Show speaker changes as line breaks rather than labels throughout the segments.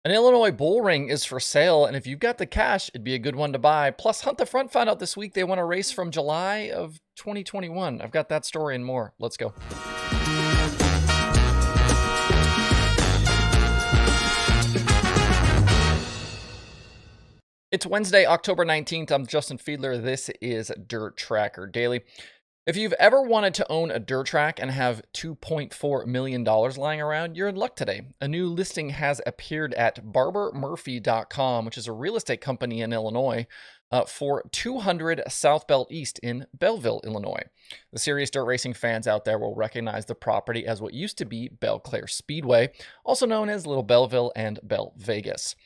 An Illinois bullring is for sale, and if you've got the cash, it'd be a good one to buy. Plus, Hunt the Front found out this week they want a race from July of 2021. I've got that story and more. Let's go. It's Wednesday, October 19th. I'm Justin Fiedler. This is Dirt Tracker Daily. If you've ever wanted to own a dirt track and have $2.4 million lying around, you're in luck today. A new listing has appeared at barbermurphy.com, which is a real estate company in Illinois, for 200 South Belt East in Bellville, Illinois. The serious dirt racing fans out there will recognize the property as what used to be Bellville Speedway, also known as Little Bellville and Bell Vegas.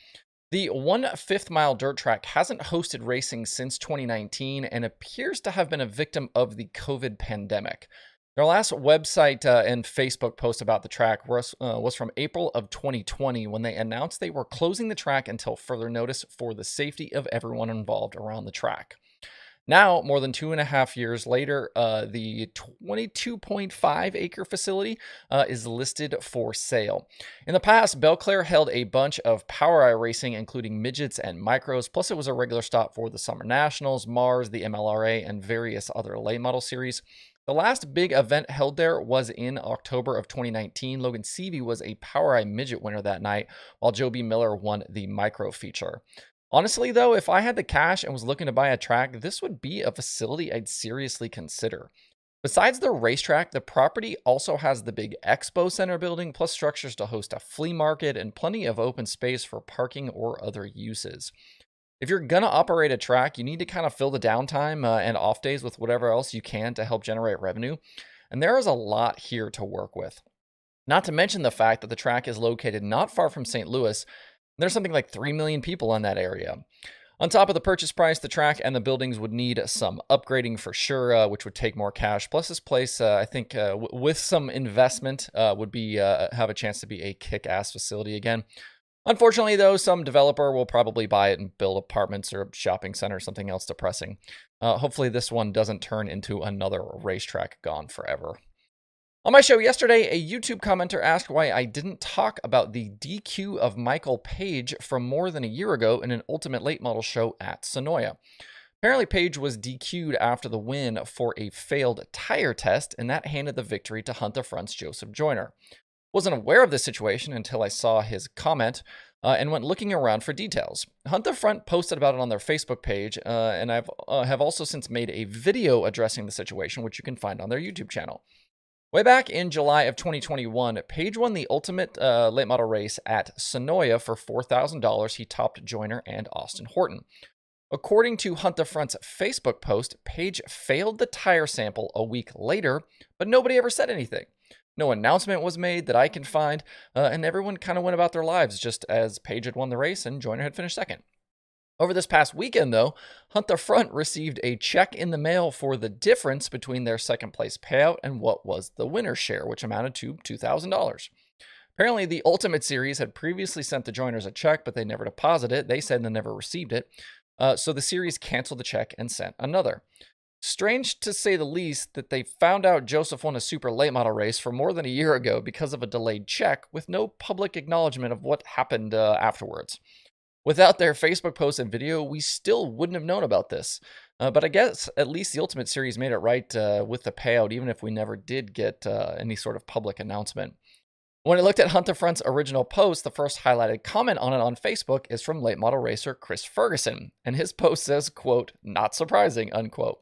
The 1/5 mile dirt track hasn't hosted racing since 2019 and appears to have been a victim of the COVID pandemic. Their last website and Facebook post about the track was from April of 2020 when they announced they were closing the track until further notice for the safety of everyone involved around the track. Now, more than 2.5 years later, the 22.5 acre facility is listed for sale. In the past, Belclair held a bunch of power eye racing, including midgets and micros, plus it was a regular stop for the Summer Nationals, Mars, the MLRA, and various other late model series. The last big event held there was in October of 2019. Logan Seavey was a power eye midget winner that night, while Joe B. Miller won the micro feature. Honestly, though, if I had the cash and was looking to buy a track, this would be a facility I'd seriously consider. Besides the racetrack, the property also has the big expo center building, plus structures to host a flea market and plenty of open space for parking or other uses. If you're going to operate a track, you need to kind of fill the downtime and off days with whatever else you can to help generate revenue. And there is a lot here to work with. Not to mention the fact that the track is located not far from St. Louis. There's something like 3 million people in that area. On top of the purchase price, the track and the buildings would need some upgrading for sure, which would take more cash. Plus, this place, I think, with some investment, would be have a chance to be a kick-ass facility again. Unfortunately, though, some developer will probably buy it and build apartments or a shopping center or something else depressing. Hopefully, this one doesn't turn into another racetrack gone forever. On my show yesterday, a YouTube commenter asked why I didn't talk about the DQ of Michael Page from more than a year ago in an Ultimate Late Model show at Sonoya. Apparently, Page was DQ'd after the win for a failed tire test, and that handed the victory to Hunt the Front's Joseph Joyner. Wasn't aware of this situation until I saw his comment and went looking around for details. Hunt the Front posted about it on their Facebook page, and I have also since made a video addressing the situation, which you can find on their YouTube channel. Way back in July of 2021, Page won the Ultimate Late Model race at Sonoya for $4,000. He topped Joyner and Austin Horton. According to Hunt the Front's Facebook post, Page failed the tire sample a week later, but nobody ever said anything. No announcement was made that I can find, and everyone kind of went about their lives just as Page had won the race and Joyner had finished second. Over this past weekend, though, Hunt the Front received a check in the mail for the difference between their second place payout and what was the winner's share, which amounted to $2,000. Apparently, the Ultimate Series had previously sent the Joiners a check, but they never deposited it. They said they never received it. So the series canceled the check and sent another. Strange to say the least that they found out Joseph won a super late model race for more than a year ago because of a delayed check with no public acknowledgement of what happened afterwards. Without their Facebook post and video, we still wouldn't have known about this. But I guess at least the Ultimate Series made it right with the payout, even if we never did get any sort of public announcement. When I looked at Hunt the Front's original post, the first highlighted comment on it on Facebook is from late model racer Chris Ferguson. And his post says, quote, "Not surprising," unquote.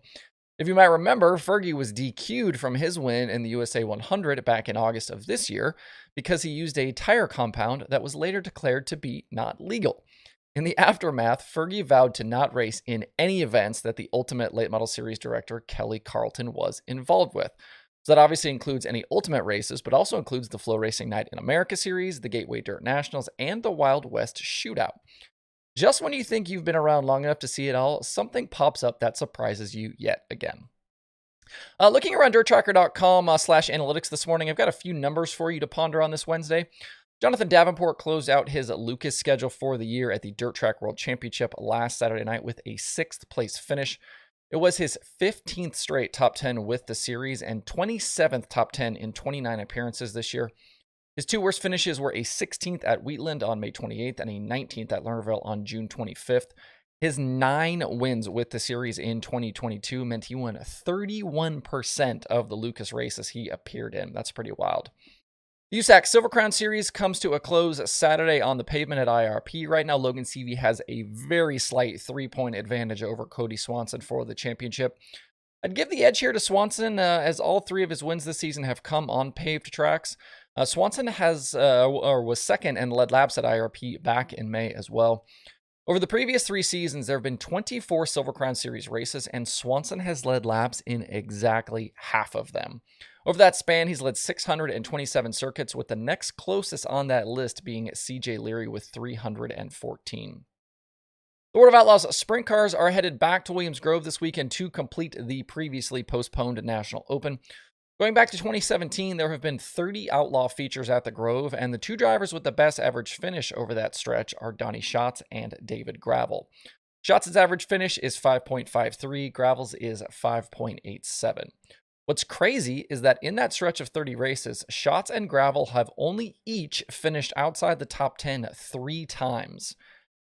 If you might remember, Fergie was DQ'd from his win in the USA 100 back in August of this year because he used a tire compound that was later declared to be not legal. In the aftermath, Fergie vowed to not race in any events that the Ultimate Late Model Series director Kelly Carlton was involved with. So that obviously includes any Ultimate races, but also includes the Flow Racing Night in America Series, the Gateway Dirt Nationals, and the Wild West Shootout. Just when you think you've been around long enough to see it all, something pops up that surprises you yet again. Looking around dirttracker.com/analytics this morning, I've got a few numbers for you to ponder on this Wednesday. Jonathan Davenport closed out his Lucas schedule for the year at the Dirt Track World Championship last Saturday night with a 6th place finish. It was his 15th straight top 10 with the series and 27th top 10 in 29 appearances this year. His two worst finishes were a 16th at Wheatland on May 28th and a 19th at Lernerville on June 25th. His 9 wins with the series in 2022 meant he won 31% of the Lucas races he appeared in. That's pretty wild. The USAC Silver Crown Series comes to a close Saturday on the pavement at IRP. Right now, Logan Seavey has a very slight 3-point advantage over Cody Swanson for the championship. I'd give the edge here to Swanson, as all 3 of his wins this season have come on paved tracks. Swanson was second and led laps at IRP back in May as well. Over the previous 3 seasons, there have been 24 Silver Crown Series races, and Swanson has led laps in exactly half of them. Over that span, he's led 627 circuits, with the next closest on that list being CJ Leary with 314. The World of Outlaws sprint cars are headed back to Williams Grove this weekend to complete the previously postponed National Open. Going back to 2017, there have been 30 Outlaw features at the Grove, and the 2 drivers with the best average finish over that stretch are Donnie Schatz and David Gravel. Schatz's average finish is 5.53, Gravel's is 5.87. What's crazy is that in that stretch of 30 races, Schatz and Gravel have only each finished outside the top 10 3 times.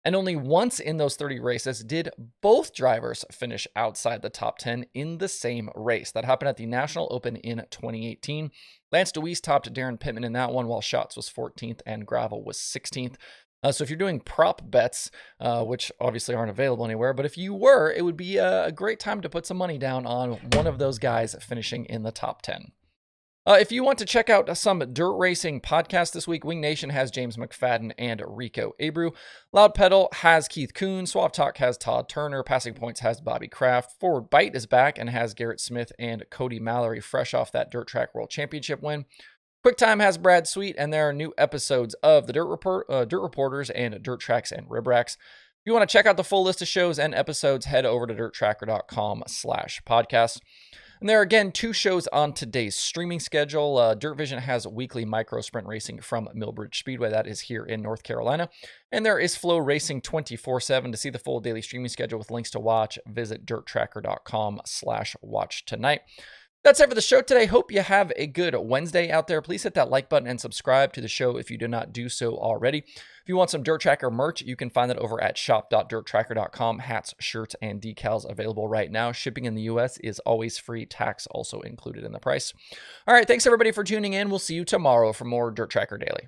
And only once in those 30 races did both drivers finish outside the top 10 in the same race. That happened at the National Open in 2018. Lance DeWeese topped Darren Pittman in that one, while Schatz was 14th and Gravel was 16th. So if you're doing prop bets, which obviously aren't available anywhere, but if you were, it would be a great time to put some money down on one of those guys finishing in the top 10. If you want to check out some dirt racing podcasts this week, Wing Nation has James McFadden and Rico Abreu. Loud Pedal has Keith Kuhn. Swap Talk has Todd Turner. Passing Points has Bobby Kraft. Forward Bite is back and has Garrett Smith and Cody Mallory, fresh off that Dirt Track World Championship win. QuickTime has Brad Sweet, and there are new episodes of the Dirt Reporters and Dirt Tracks and Rib Racks. If you want to check out the full list of shows and episodes, head over to dirttracker.com/podcast. And there are, again, 2 shows on today's streaming schedule. Dirt Vision has weekly micro sprint racing from Millbridge Speedway. That is here in North Carolina. And there is Flow Racing 24/7. To see the full daily streaming schedule with links to watch, visit dirttracker.com/watch tonight. That's it for the show today. Hope you have a good Wednesday out there. Please hit that like button and subscribe to the show if you did not do so already. If you want some Dirt Tracker merch, you can find that over at shop.dirttracker.com. Hats, shirts, and decals available right now. Shipping in the U.S. is always free. Tax also included in the price. All right, thanks everybody for tuning in. We'll see you tomorrow for more Dirt Tracker Daily.